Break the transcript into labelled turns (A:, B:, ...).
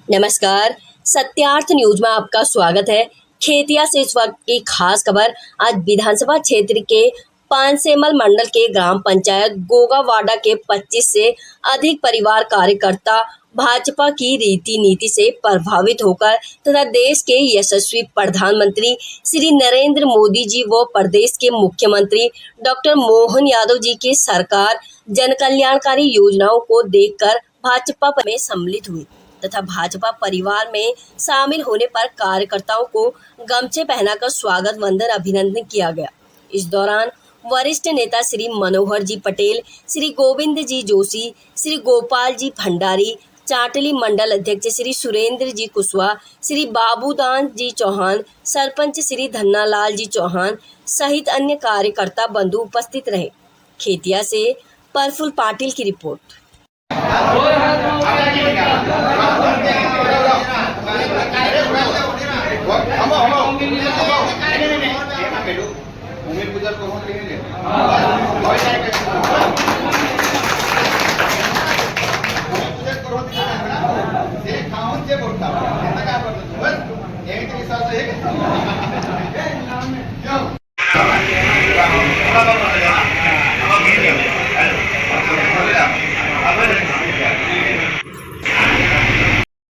A: नमस्कार। सत्यार्थ न्यूज में आपका स्वागत है। खेतिया से इस वक्त की खास खबर। आज विधानसभा क्षेत्र के पानसेमल मंडल के ग्राम पंचायत गोगावाड़ा के 25 से अधिक परिवार कार्यकर्ता भाजपा की रीति नीति से प्रभावित होकर तथा देश के यशस्वी प्रधानमंत्री श्री नरेंद्र मोदी जी व प्रदेश के मुख्यमंत्री डॉक्टर मोहन यादव जी की सरकार जन कल्याणकारी योजनाओं को देखकर भाजपा में सम्मिलित हुई तथा भाजपा परिवार में शामिल होने पर कार्यकर्ताओं को गमछे पहनाकर स्वागत वंदन अभिनंदन किया गया। इस दौरान वरिष्ठ नेता श्री मनोहर जी पटेल, श्री गोविंद जी जोशी, श्री गोपाल जी भंडारी, चाटली मंडल अध्यक्ष श्री सुरेंद्र जी कुशवाहा, श्री बाबूदान जी चौहान, सरपंच श्री धन्नालाल जी चौहान सहित अन्य कार्यकर्ता बंधु उपस्थित रहे। खेतिया से प्रफुल्ल पाटिल की रिपोर्ट।